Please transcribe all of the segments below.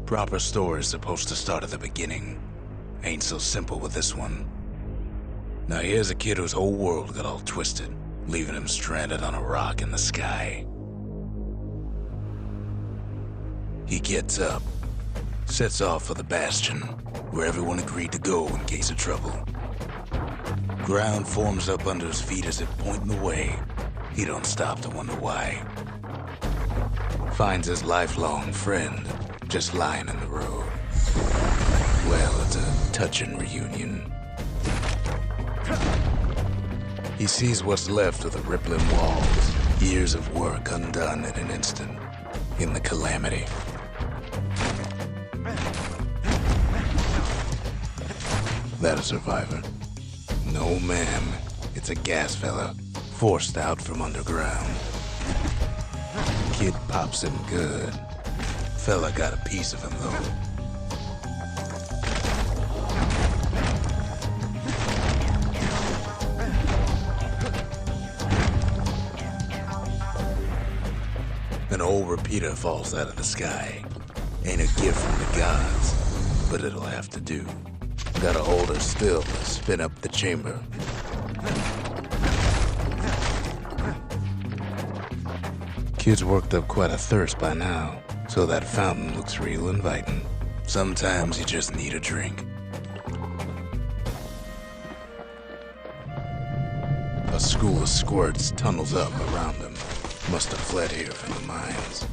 Proper story is supposed to start at the beginning. Ain't so simple with this one. Now here's a kid whose whole world got all twisted, leaving him stranded on a rock in the sky. He gets up, sets off for the Bastion, where everyone agreed to go in case of trouble. Ground forms up under his feet as if pointing the way. He don't stop to wonder why. Finds his lifelong friend just lying in the road. Well, it's a touching reunion. He sees what's left of the rippling walls, years of work undone in an instant, in the calamity. That a survivor? No, ma'am. It's a gas fella, forced out from underground. Kid pops him good. Fella got a piece of him, though. An old repeater falls out of the sky. Ain't a gift from the gods, but it'll have to do. Gotta hold her still to spin up the chamber. Kid's worked up quite a thirst by now, so that fountain looks real inviting. Sometimes you just need a drink. A school of squirts tunnels up around him. Must have fled here from the mines.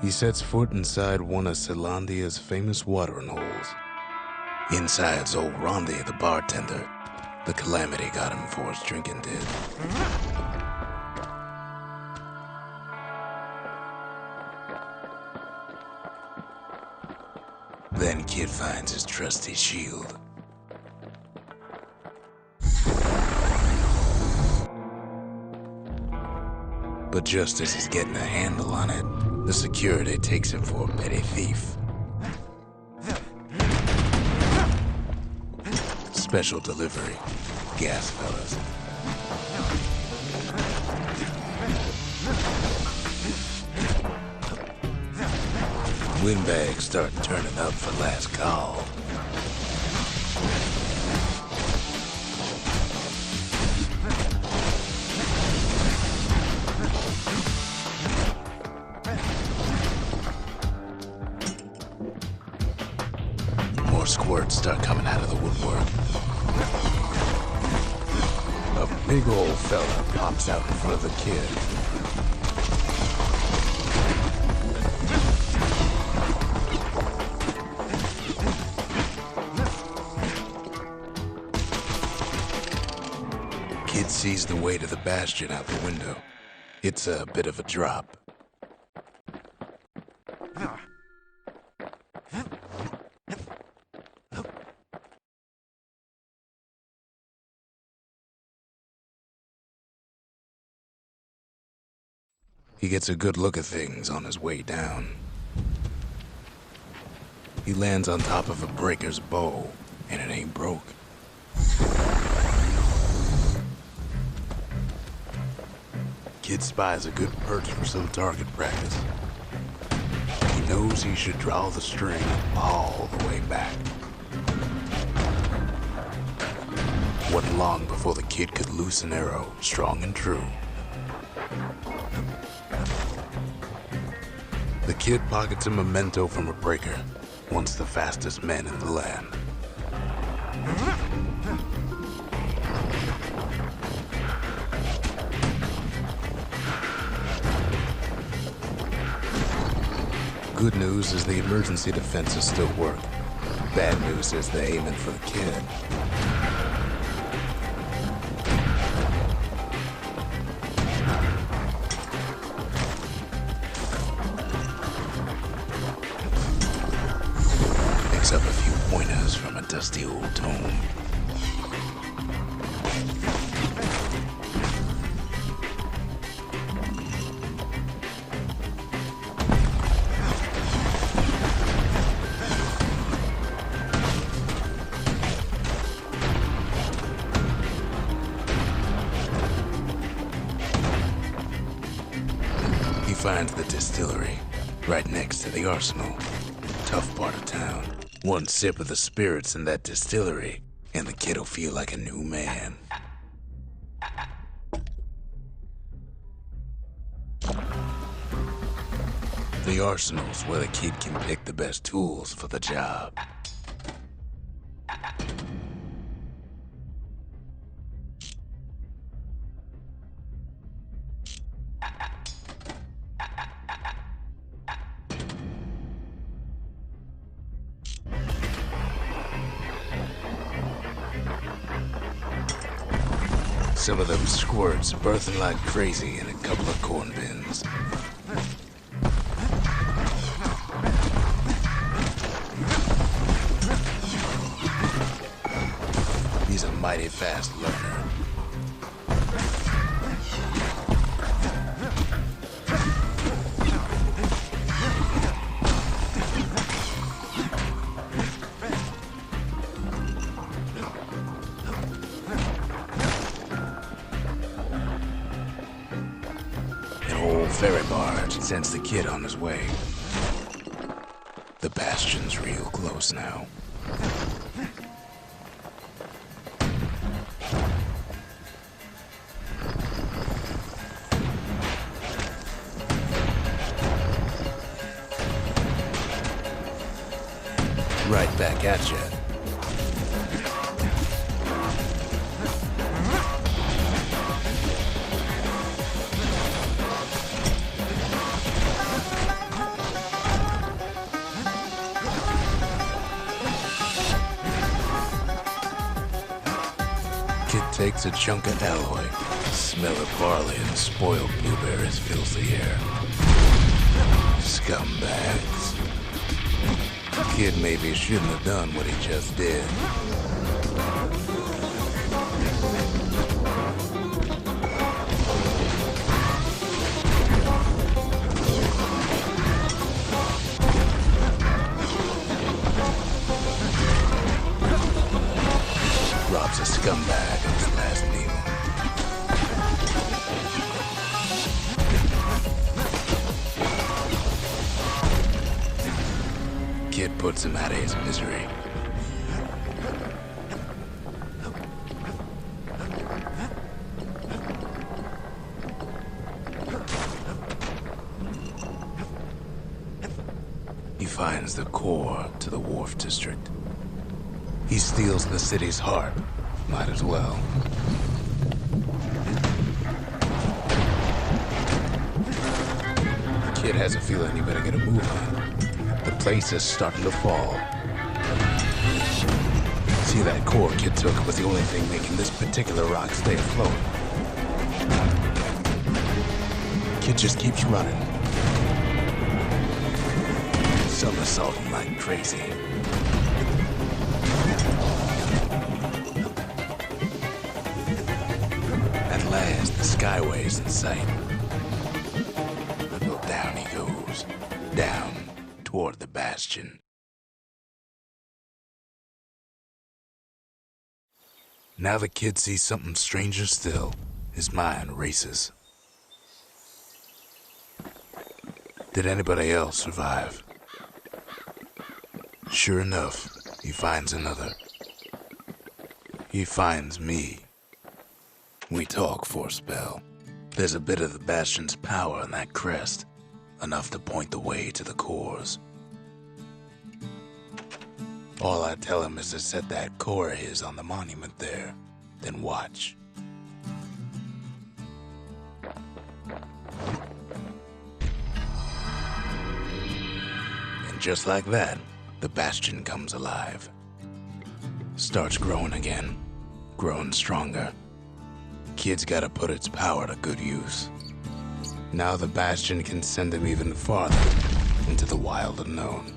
He sets foot inside one of Zealandia's famous watering holes. Inside's old Rondi, the bartender. The calamity got him before his drinking did. Then Kid finds his trusty shield. But just as he's getting a handle on it, the security takes him for a petty thief. Special delivery. Gas fellas. Windbags start turning up for last call. More squirts start coming out of the woodwork. A big old fella pops out in front of the kid. Kid sees the way to the Bastion out the window. It's a bit of a drop. He gets a good look at things on his way down. He lands on top of a breaker's bow, and it ain't broke. Kid spies a good perch for some target practice. He knows he should draw the string all the way back. Wasn't long before the kid could loose an arrow, strong and true. The kid pockets a memento from a breaker, once the fastest men in the land. Good news is the emergency defenses still work. Bad news is they're aiming for the kid. Picks up a few pointers from a dusty old tome. finds the distillery, right next to the arsenal. Tough part of town. One sip of the spirits in that distillery, and the kid'll feel like a new man. The arsenal's where the kid can pick the best tools for the job. Some of them squirts birthing like crazy in a couple of corn bins. He's a mighty fast learner. Ferry barge sends the kid on his way. The Bastion's real close now. Right back at you. Kid takes a chunk of alloy. The smell of barley and spoiled blueberries fills the air. Scumbags. Kid maybe shouldn't have done what he just did. Rob's a scumbag on his last meal. Kid puts him out of his misery. He finds the core to the wharf district. He steals the city's heart. Might as well. Kid has a feeling you better get a move on. The place is starting to fall. See, that core Kid took was the only thing making this particular rock stay afloat. Kid just keeps running. Somersaulting like crazy. At last, the skyway's in sight. Well, down he goes. Down toward the Bastion. Now the kid sees something stranger still. His mind races. Did anybody else survive? Sure enough, he finds another. He finds me. We talk for a spell. There's a bit of the Bastion's power in that crest, enough to point the way to the cores. All I tell him is to set that core of his on the monument there, then watch. And just like that, the Bastion comes alive. Starts growing again, growing stronger. Kid's gotta put its power to good use. Now the Bastion can send him even farther into the wild unknown.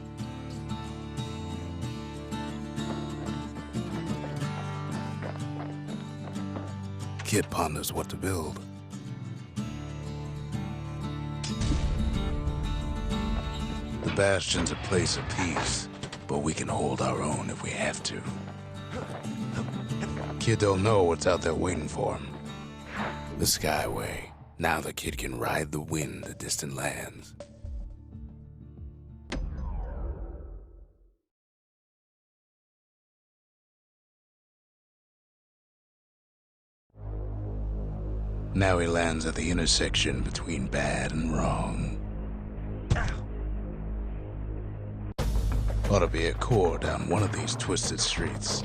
Kid ponders what to build. The Bastion's a place of peace, but we can hold our own if we have to. Kid don't know what's out there waiting for him. The Skyway, Now the kid can ride the wind to distant lands. Now he lands at the intersection between bad and wrong. Ought to be a core down one of these twisted streets,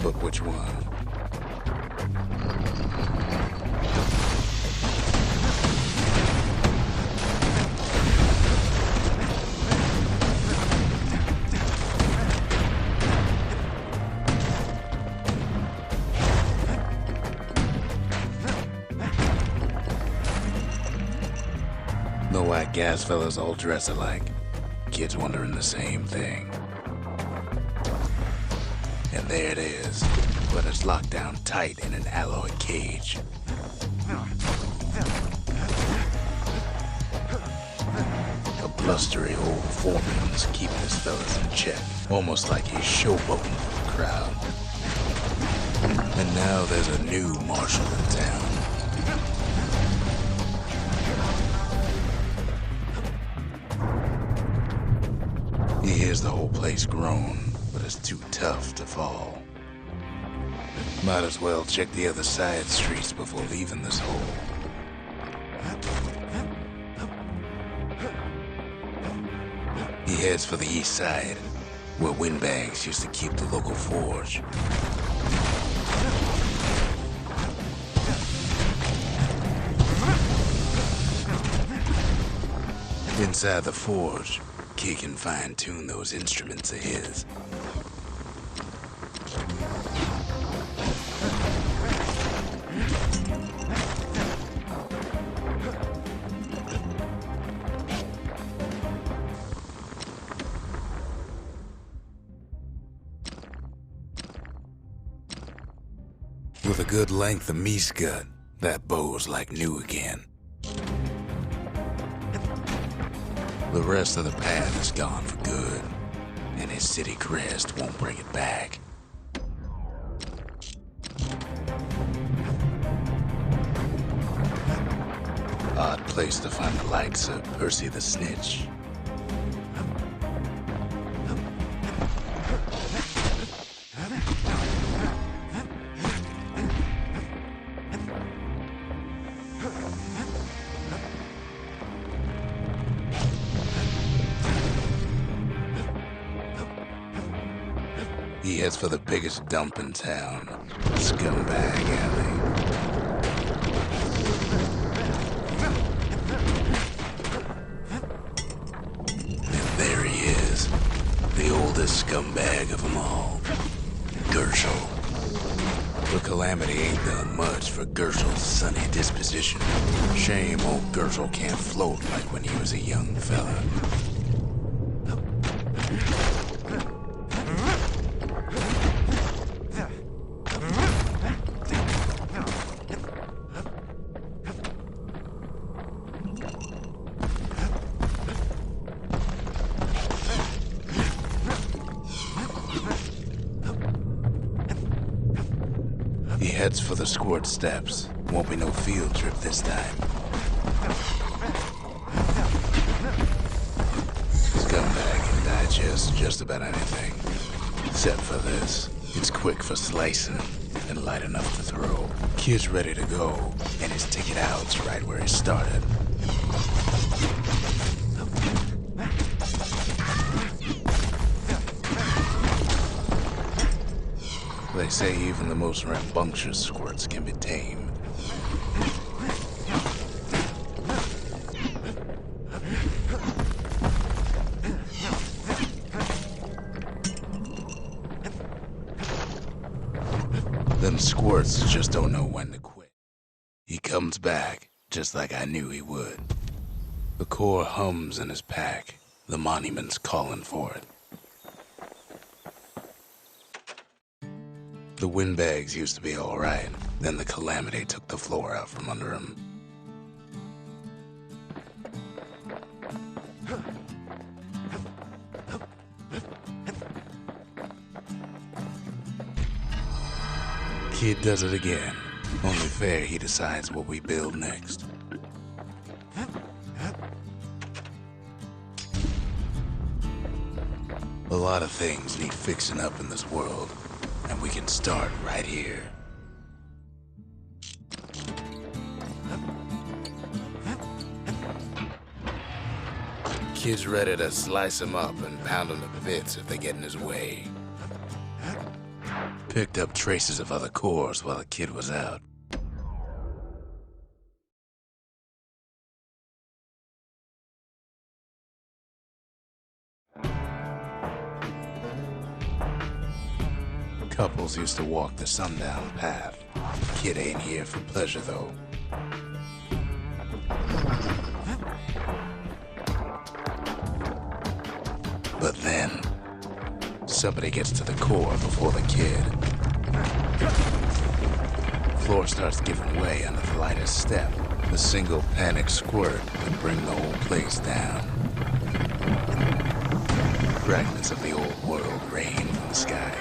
but which one? The white gas fellas all dress alike. Kids wondering the same thing. And there it is, but it's locked down tight in an alloy cage. A blustery old foreman's keeping his fellas in check, almost like he's showboating for the crowd. And now there's a new marshal in town. He hears the whole place groan, but it's too tough to fall. Might as well check the other side streets before leaving this hole. He heads for the east side, where windbags used to keep the local forge. Inside the forge, Kid can fine-tune those instruments of his. With a good length of meat gut, that bow's like new again. The rest of the path is gone for good, and his city crest won't bring it back. Odd place to find the likes of Percy the Snitch. He heads for the biggest dump in town, Scumbag Alley. And there he is, the oldest scumbag of them all, Gershel. The calamity ain't done much for Gershel's sunny disposition. Shame old Gershel can't float like when he was a young fella. He heads for the squirt steps. Won't be no field trip this time. Scumbag can digest just about anything. Except for this. It's quick for slicing and light enough to throw. Kid's ready to go, and his ticket out's right where he started. They say even the most rambunctious squirts can be tamed. Them squirts just don't know when to quit. He comes back, just like I knew he would. The core hums in his pack. The monument's calling for it. The windbags used to be all right. Then the calamity took the floor out from under him. Kid does it again. Only fair he decides what we build next. lot of things need fixing up in this world, and we can start right here. Kid's ready to slice him up and pound him to bits if they get in his way. Picked up traces of other cores while the kid was out. Couples used to walk the sundown path. Kid ain't here for pleasure, though. But then, somebody gets to the core before the kid. Floor starts giving way under the lightest step. A single panic squirt could bring the whole place down. Fragments of the old world rain from the sky.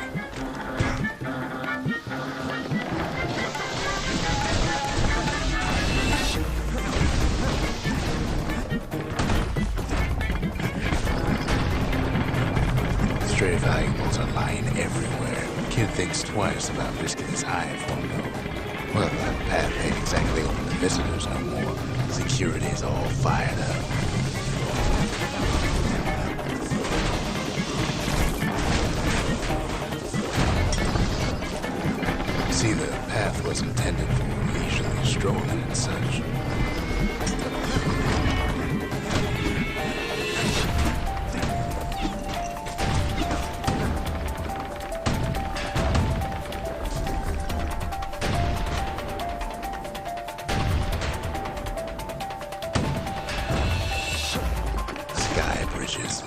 Stray valuables are lying everywhere. Kid thinks twice about risking his hide for him, though. Well, that path ain't exactly open to visitors no more. Security is all fired up. See, the path was intended for leisurely strolling and such.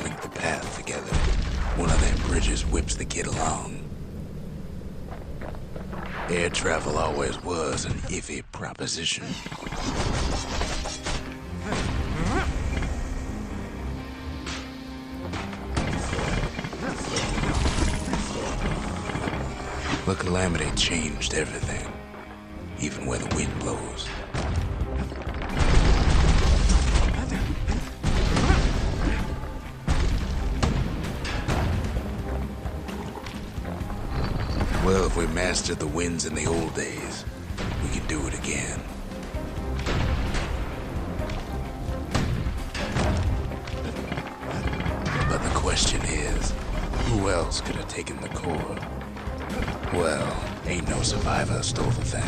Link the path together. One of them bridges whips the kid along. Air travel always was an iffy proposition. The calamity changed everything, even where the wind blows. Well, if we mastered the winds in the old days, we can do it again. But the question is, who else could have taken the core? Well, ain't no survivor stole the thing.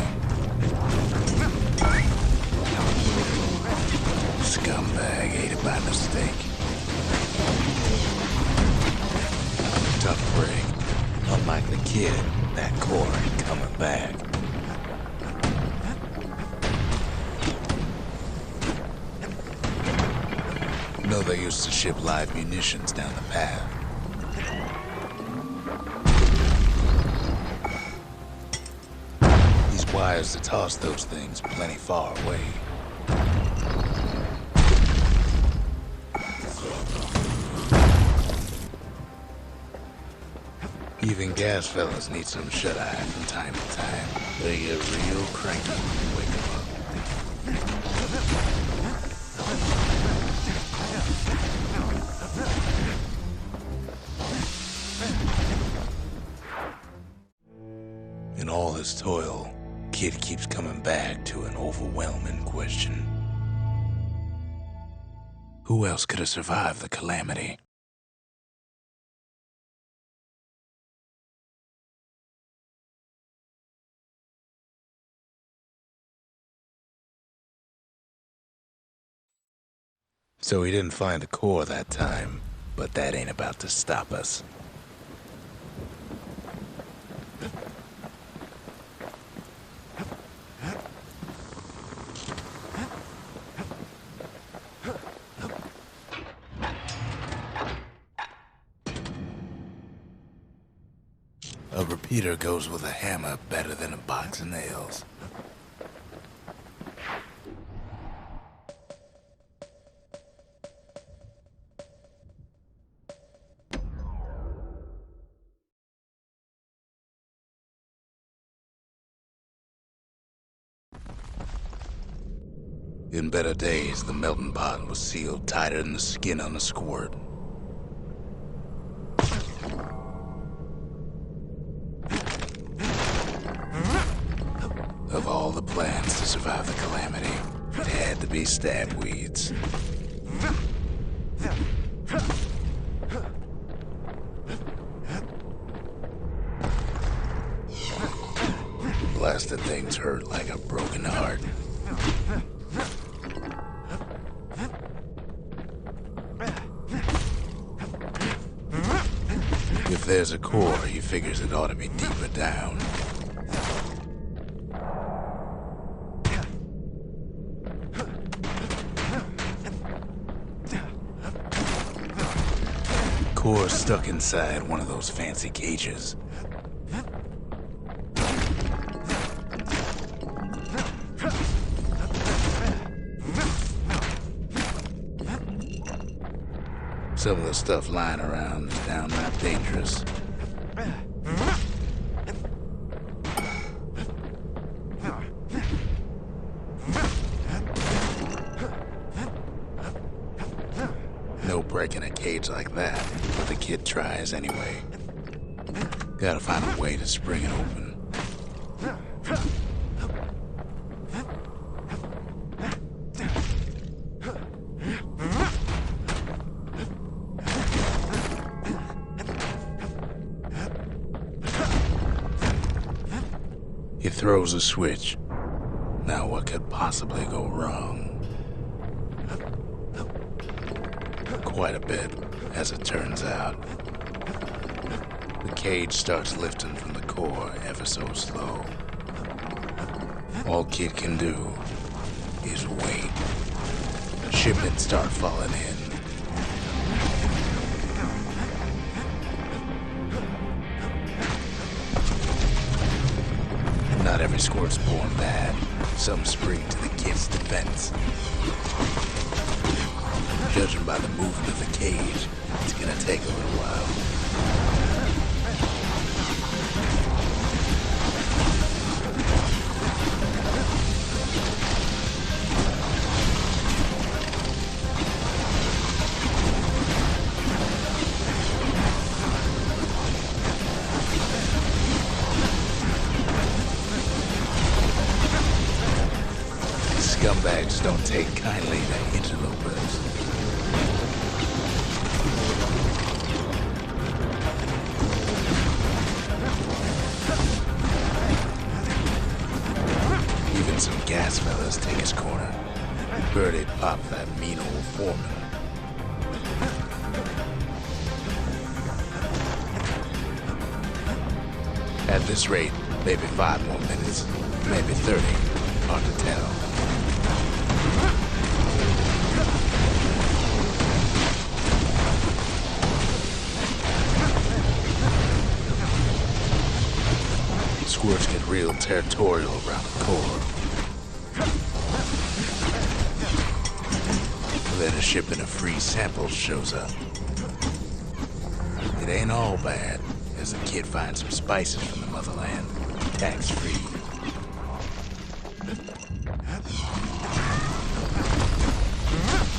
Scumbag ate it by mistake. Tough break. Unlike the kid, that core ain't coming back. No, they used to ship live munitions down the path. These wires to toss those things plenty far away. Even gas fellas need some shut-eye from time to time. They get real cranky when you wake them up. In all his toil, Kid keeps coming back to an overwhelming question. Who else could have survived the calamity? So he didn't find the core that time, but that ain't about to stop us. A repeater goes with a hammer better than a box of nails. In better days, the melting pot was sealed tighter than the skin on a squirt. survive the calamity. It had to be stab weeds. Blasted things hurt like a broken heart. If there's a core, he figures it ought to be deeper down. Core stuck inside one of those fancy cages. Some of the stuff lying around is downright dangerous. No breaking a cage like that, but the kid tries anyway. Gotta find a way to spring it open. He throws a switch. Now what could possibly go wrong? Quite a bit, as it turns out. The cage starts lifting from the core ever so slow. All Kid can do is wait. Shipments start falling in. Not every squirt's born bad. Some spring to the kid's defense. Judging by the movement of the cage, it's gonna take a little while. Scumbags don't take kindly to interlopers. Even some gas fellas take his corner. Birdie popped that mean old foreman. At this rate, maybe 5 more minutes, maybe 30. Hard to tell. Squirts get real territorial around the core. Then a shipment of free samples shows up. It ain't all bad, as the kid finds some spices from the motherland, tax-free.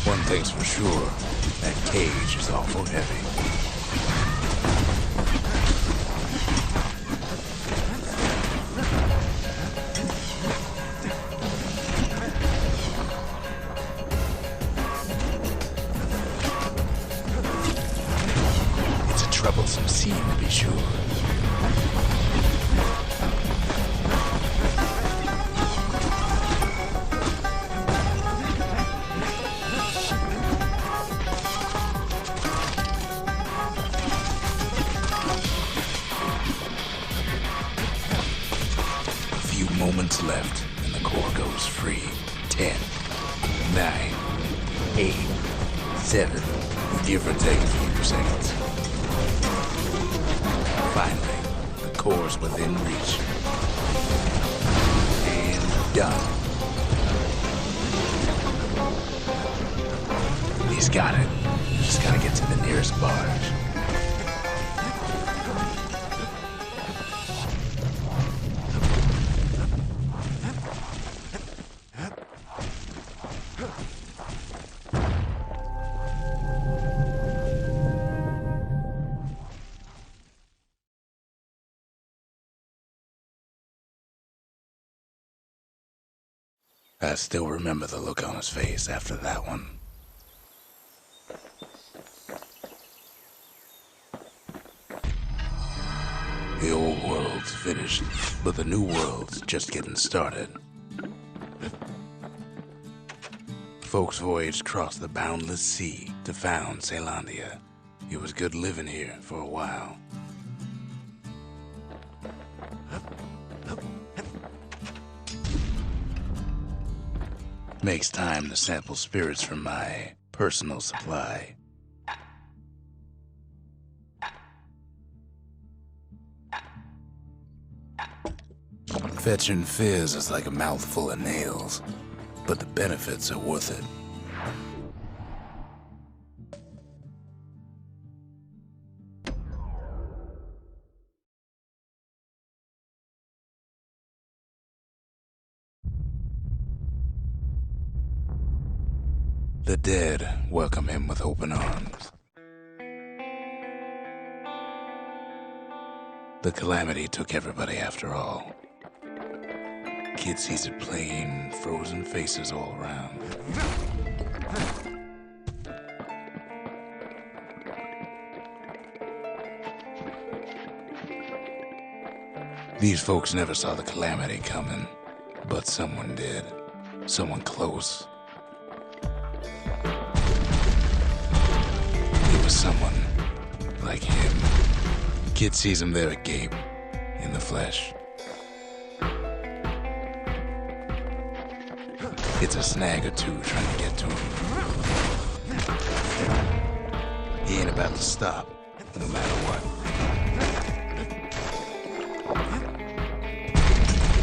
One thing's for sure, that cage is awful heavy. Troublesome scene, to be sure. A few moments left, and the core goes free. 10, 9, 8, 7, give or take a few seconds. Finally, the core's within reach. And done. He's got it. Just gotta get to the nearest barge. I still remember the look on his face after that one. The old world's finished, but the new world's just getting started. Folks voyaged across the boundless sea to found Caelondia. It was good living here for a while. Makes time to sample spirits from my personal supply. Fetching fizz is like a mouthful of nails, but the benefits are worth it. The dead welcome him with open arms. The calamity took everybody after all. Kid sees it plain, frozen faces all around. These folks never saw the calamity coming, but someone did. Someone close. It was someone like him. Kid sees him there agape, in the flesh. It's a snag or two trying to get to him. He ain't about to stop, no matter what.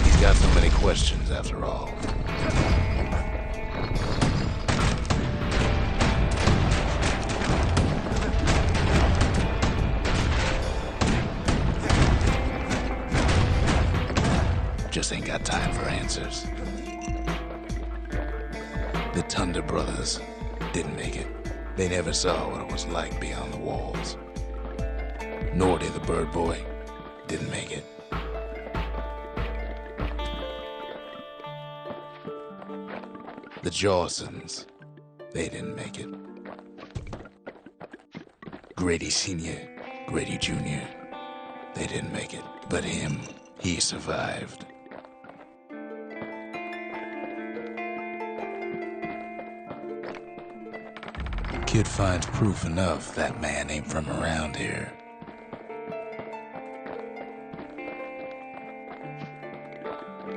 He's got so many questions after all. Just ain't got time for answers. The Thunder brothers didn't make it. They never saw what it was like beyond the walls. Nordy, the bird boy, didn't make it. The Jawsons, they didn't make it. Grady Sr., Grady Jr., they didn't make it. But him, he survived. Kid finds proof enough that man ain't from around here.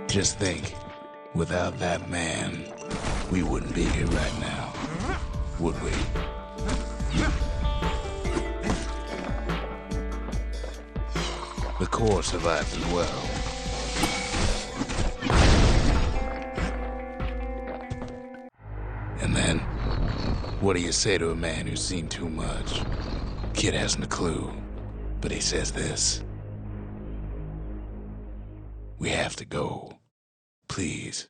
Just think, without that man, we wouldn't be here right now, would we? The core survived as well. And then, what do you say to a man who's seen too much? Kid hasn't a clue, but he says this. We have to go. Please.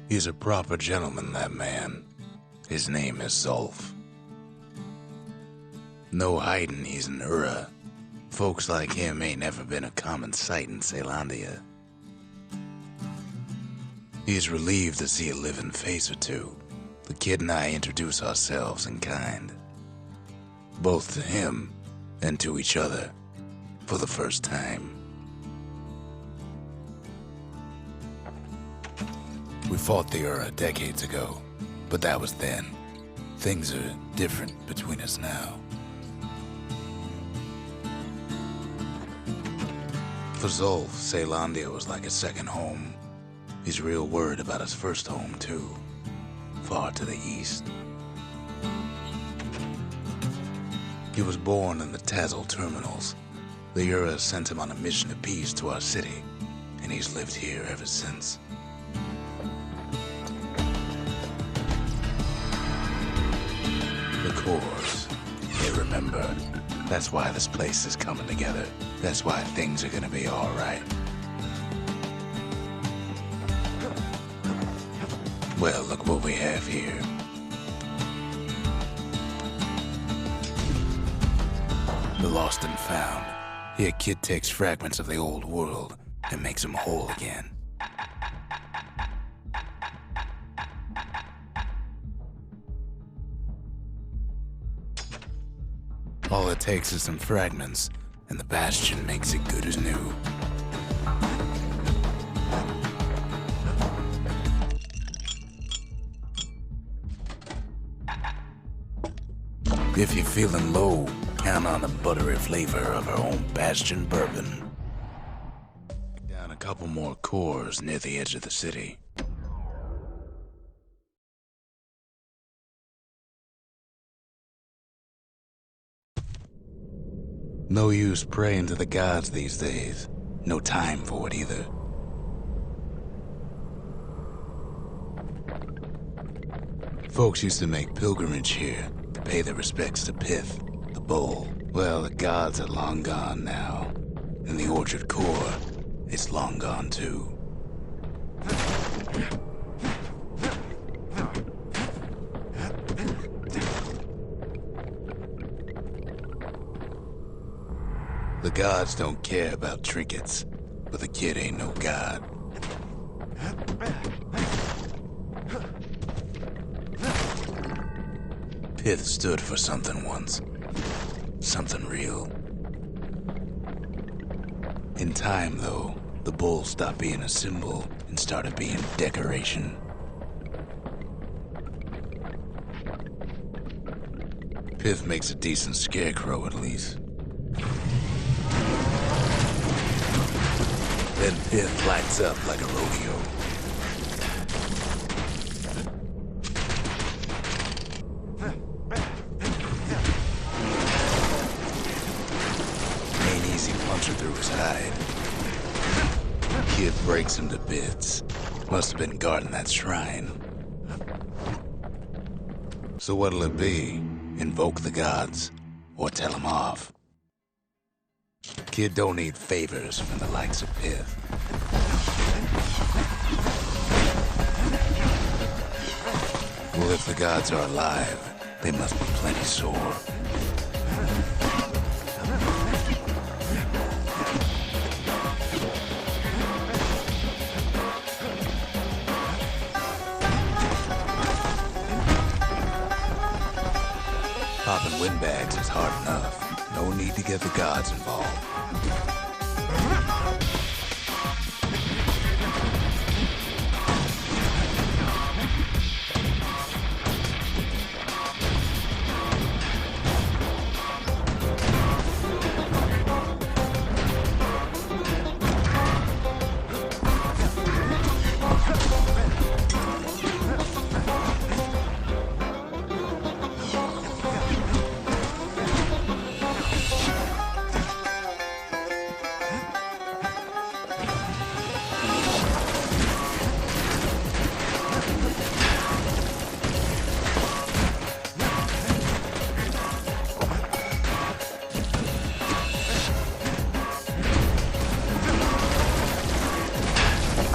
He's a proper gentleman, that man. His name is Zulf. No hiding he's an Ura. Folks like him ain't never been a common sight in Caelondia. He's relieved to see a living face or two. The kid and I introduce ourselves in kind. Both to him and to each other for the first time. We fought the Ura decades ago, but that was then. Things are different between us now. For Zulf, Caelondia was like a second home. He's real worried about his first home, too. Far to the east. He was born in the Tazzle terminals. The Ura sent him on a mission of peace to our city, and he's lived here ever since. The cores, they remember. That's why this place is coming together. That's why things are gonna be all right. Well, look what we have here. The lost and found. Here, Kid takes fragments of the old world and makes them whole again. All it takes is some fragments, and the Bastion makes it good as new. If you're feeling low, count on the buttery flavor of our own Bastion bourbon. Down a couple more cores near the edge of the city. No use praying to the gods these days. No time for it either. Folks used to make pilgrimage here to pay their respects to Pith, the bull. Well, the gods are long gone now. And the orchard core, it's long gone too. The gods don't care about trinkets, but the kid ain't no god. Pith stood for something once. Something real. In time, though, the bull stopped being a symbol and started being decoration. Pith makes a decent scarecrow, at least. Then Pith lights up like a rodeo. Ain't easy punching through his hide. Kid breaks him to bits. Must have been guarding that shrine. So what'll it be? Invoke the gods, or tell them off? Kid don't need favors from the likes of Pith. Well, if the gods are alive, they must be plenty sore. Popping windbags is hard enough. No need to get the gods involved.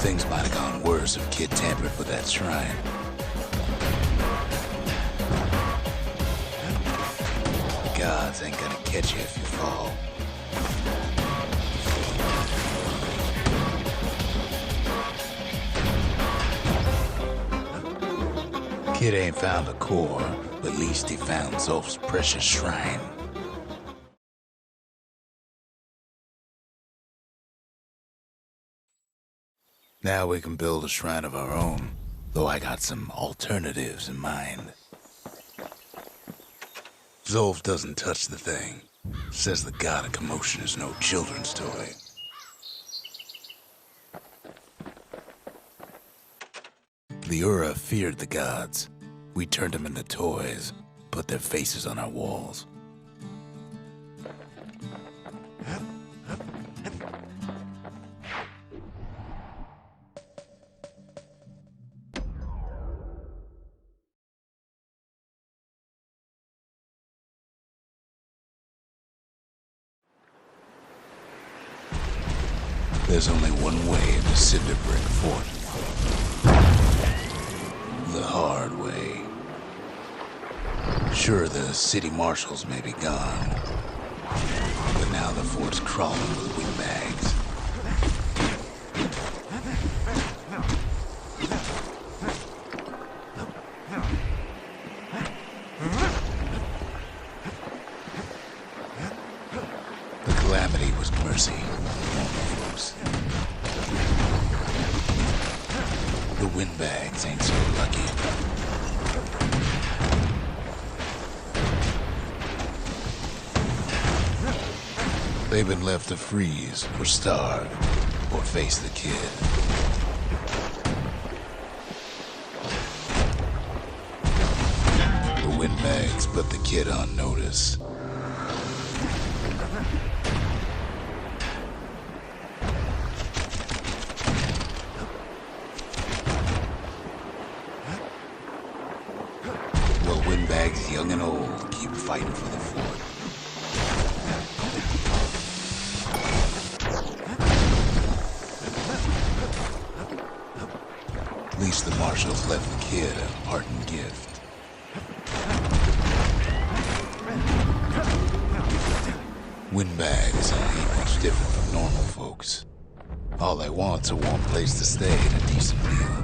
Things might have gone worse if Kid tampered with that shrine. The gods ain't gonna catch you if you fall. Kid ain't found a core, but at least he found Zolf's precious shrine. Now we can build a shrine of our own, though I got some alternatives in mind. Zolf doesn't touch the thing. Says the god of commotion is no children's toy. The Ura feared the gods. We turned them into toys, put their faces on our walls. There's only one way to Cinder Brick Fort. The hard way. Sure, the city marshals may be gone, fort's crawling with windbags. The calamity was mercy for normal folks. The windbags ain't so lucky. They've been left to freeze or starve or face the kid. The windbags put the kid on notice. Well, windbags young and old keep fighting for the fort. At least the marshals left the kid a parting gift. Windbags ain't much different from normal folks. All they want's a warm place to stay and a decent meal.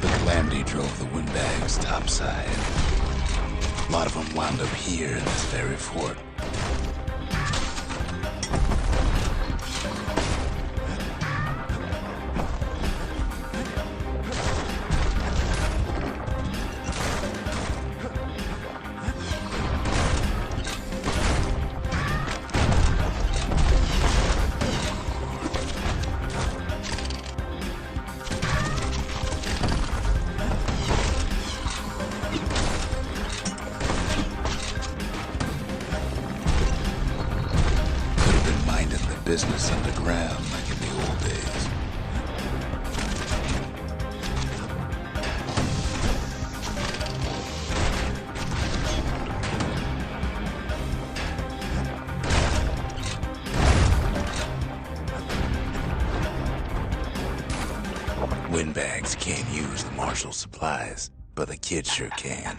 Calamity drove the windbags topside. A lot of them wound up here in this very fort. Business underground like in the old days. Windbags can't use the marshal supplies, but the kid sure can.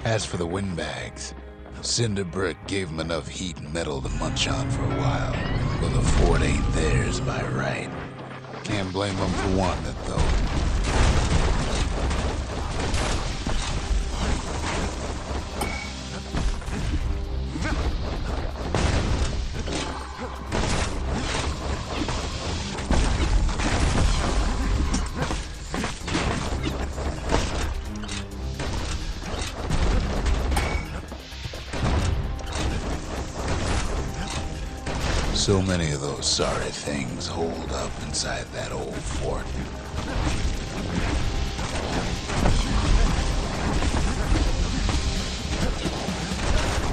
As for the windbags, Cinderbrick gave them enough heat and metal to munch on for a while. But the fort ain't theirs by right. Can't blame them for wanting it, though. So many of those sorry things holed up inside that old fort.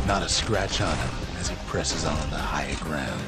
Not a scratch on him as he presses on the high ground.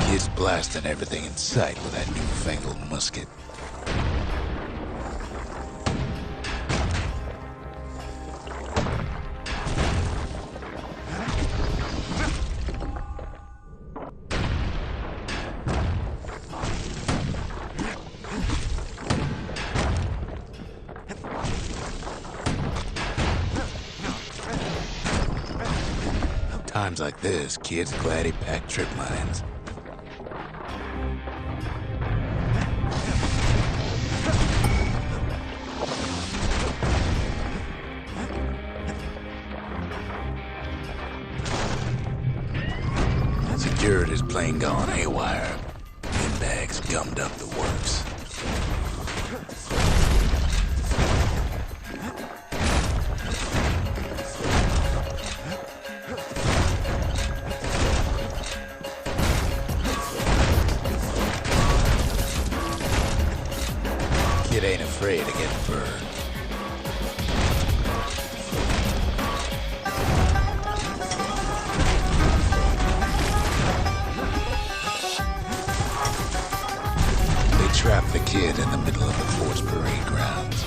Kid's blasting everything in sight with that newfangled musket. Times like this, kid's glad he packed trip mines. Security's plane gone haywire. Windbags gummed up the works. Kid ain't afraid of getting burned. They trapped the kid in the middle of the fort's parade grounds.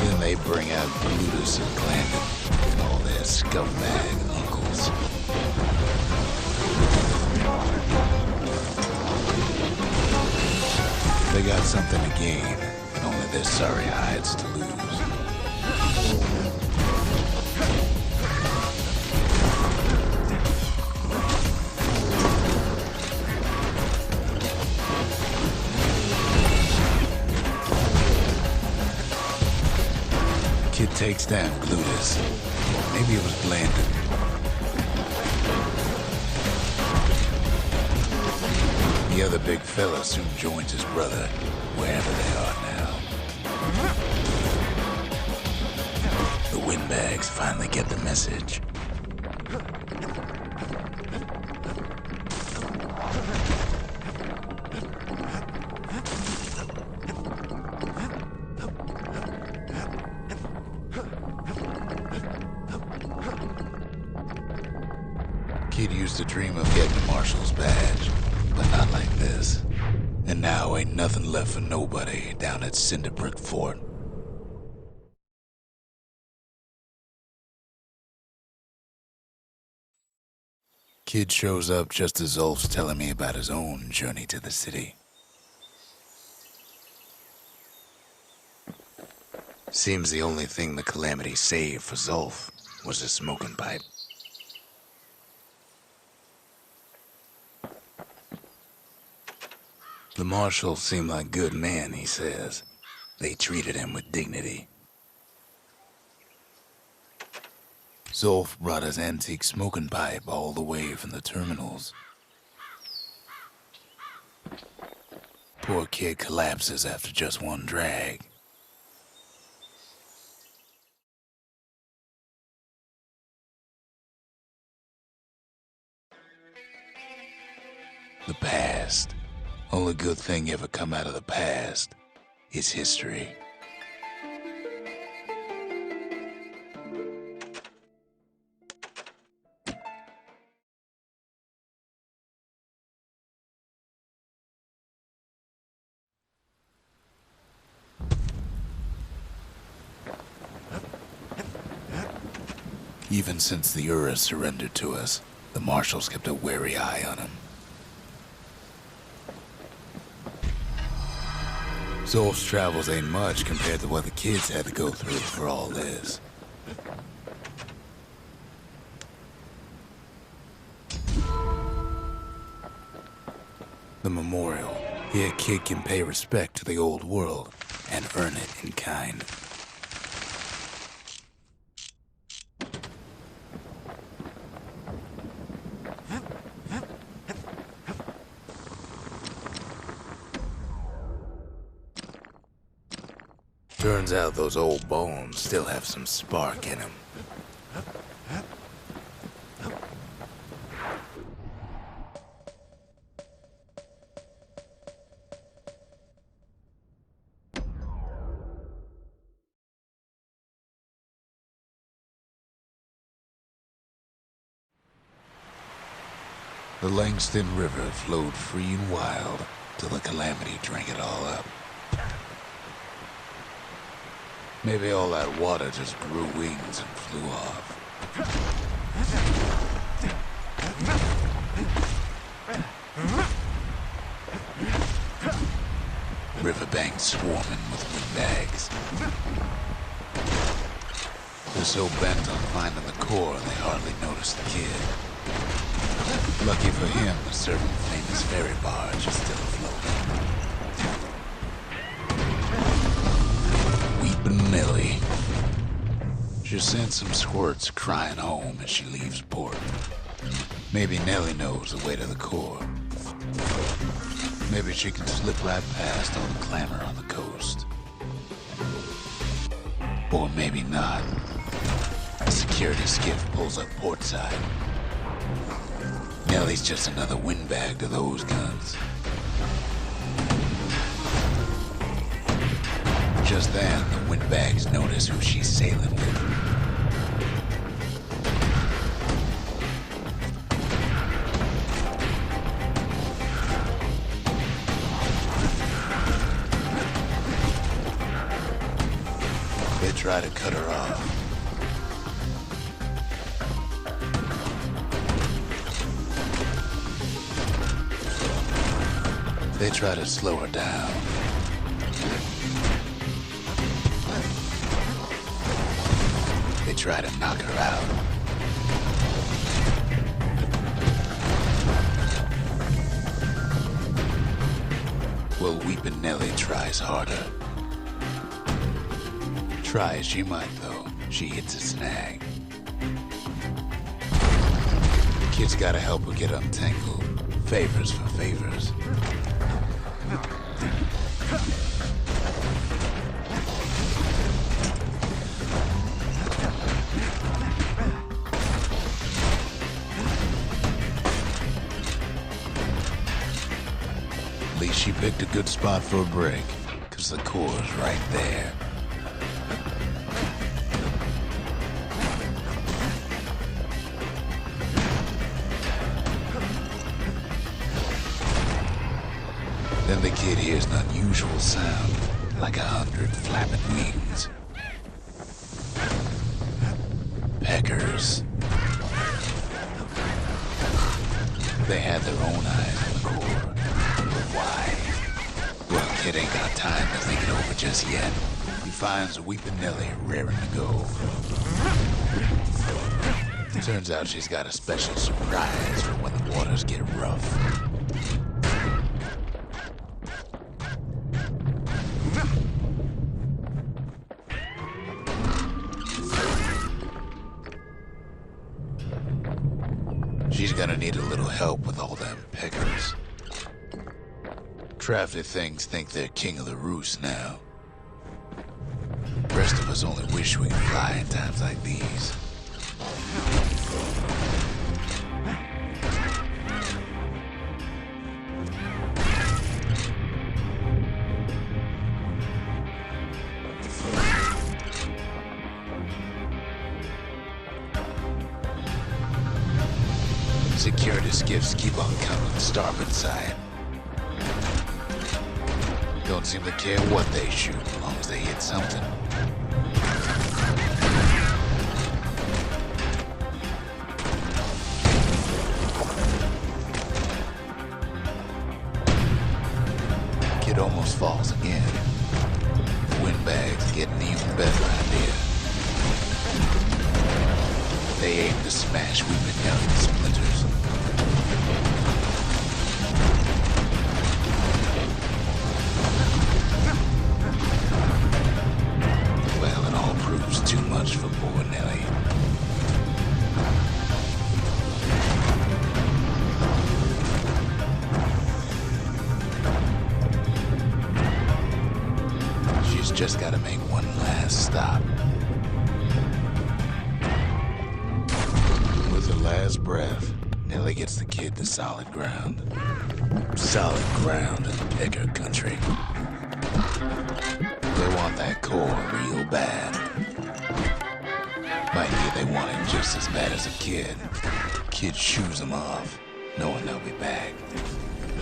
Then they bring out Brutus and Glandon and all their scumbag uncles. They got something to gain, and only their sorry hides to lose. Kid takes down Glutus. Maybe it was Blandon. The other big fella soon joins his brother, wherever they are now. The windbags finally get the message. Kid used to dream of getting a marshal's badge, but not like this. And now ain't nothing left for nobody down at Cinderbrick Fort. Kid shows up just as Zulf's telling me about his own journey to the city. Seems the only thing the Calamity saved for Zulf was his smoking pipe. The marshal seemed like good man, he says. They treated him with dignity. Zulf brought his antique smoking pipe all the way from the terminals. Poor kid collapses after just one drag. The past. Only good thing ever come out of the past is history. Even since the Ura surrendered to us, the marshals kept a wary eye on him. Zulf's travels ain't much compared to what the kids had to go through for all this. The memorial. Here, kid can pay respect to the old world and earn it in kind. Turns out those old bones still have some spark in them. The Langston River flowed free and wild till the Calamity drank it all up. Maybe all that water just grew wings and flew off. Riverbanks swarming with windbags. They're so bent on finding the core, they hardly notice the kid. Lucky for him, the certain famous ferry barge is still afloat. Just send some squirts crying home as she leaves port. Maybe Nellie knows the way to the core. Maybe she can slip right past all the clamor on the coast. Or maybe not. A security skiff pulls up portside. Nellie's just another windbag to those guns. Just then, the windbags notice who she's sailing with. They try to cut her off. They try to slow her down. They try to knock her out. Well, Weepin' Nellie tries harder. Try as she might, though, she hits a snag. The kid's gotta help her get untangled. Favors for favors. At least she picked a good spot for a break, 'cause the core's right there. Then the kid hears an unusual sound, like 100 flapping wings. Peckers. They had their own eyes on the core. But why? Well, kid ain't got time to think it over just yet. He finds Weepin' Nellie raring to go. Turns out she's got a special surprise for when the waters get rough. She's gonna need a little help with all them peckers. Crafty things think they're king of the roost now. Rest of us only wish we could fly in times like these. Security skiffs keep on coming starboard side. Don't seem to care what they shoot as long as they hit something. Kid almost falls again. Windbags getting even better idea. They aim to smash Weepin' Nellie to splinters. Well, it all proves too much for poor Nellie. She's just got to make one last stop. With her last breath, Nellie gets the kid to solid ground. Solid ground in the pecker country. They want that core real bad. Might be they want it just as bad as a kid. Kid shoos them off, knowing they'll be back.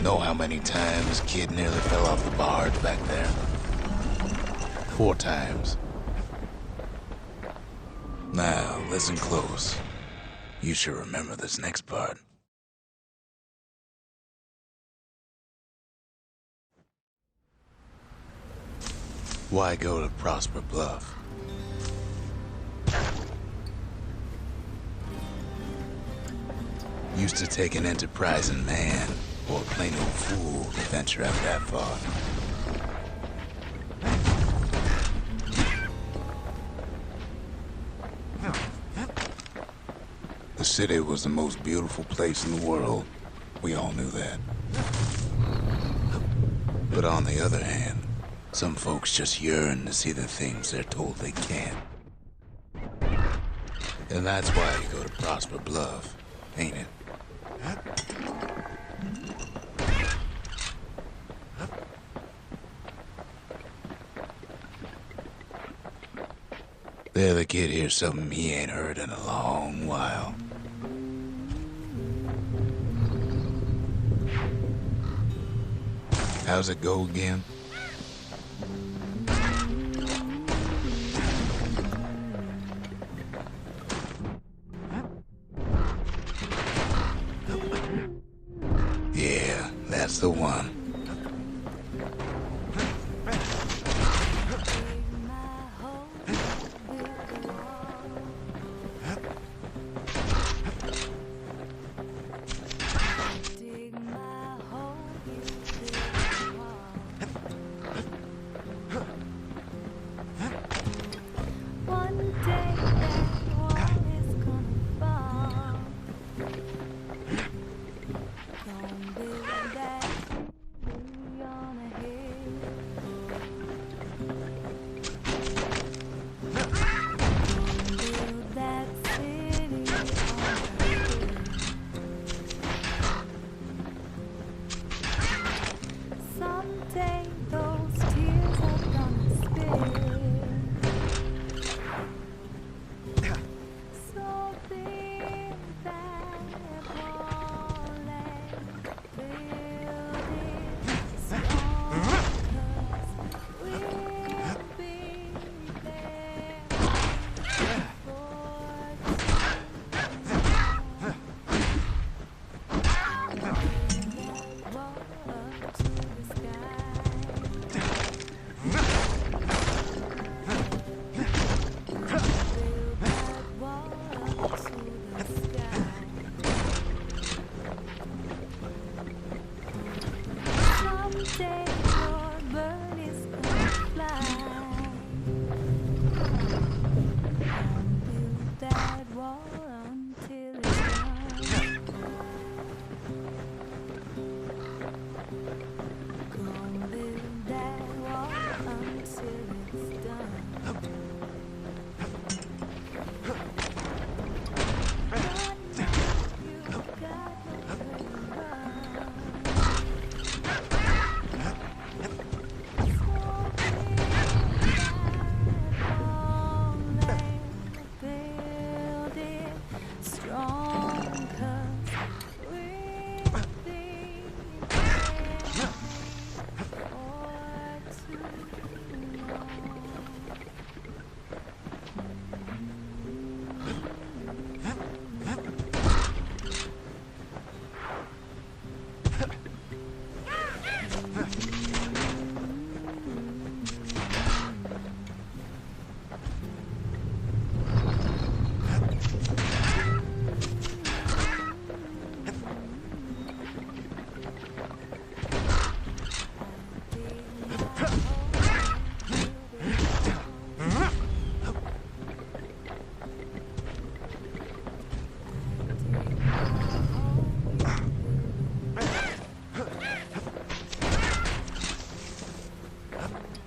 Know how many times kid nearly fell off the barge back there? 4 times. Now, listen close. You should remember this next part. Why go to Prosper Bluff? Used to take an enterprising man or a plain old fool to venture out that far. city was the most beautiful place in the world. We all knew that. But on the other hand, some folks just yearn to see the things they're told they can't. And that's why you go to Prosper Bluff, ain't it? The other kid hears something he ain't heard in a long while. How's it go again? Yeah, that's the one.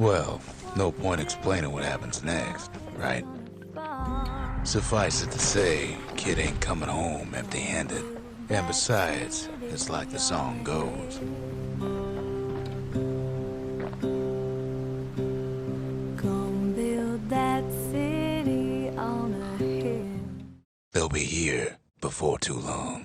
Well, no point explaining what happens next, right? Suffice it to say, kid ain't coming home empty-handed. And besides, it's like the song goes. Gonna build that city on a hill. They'll be here before too long.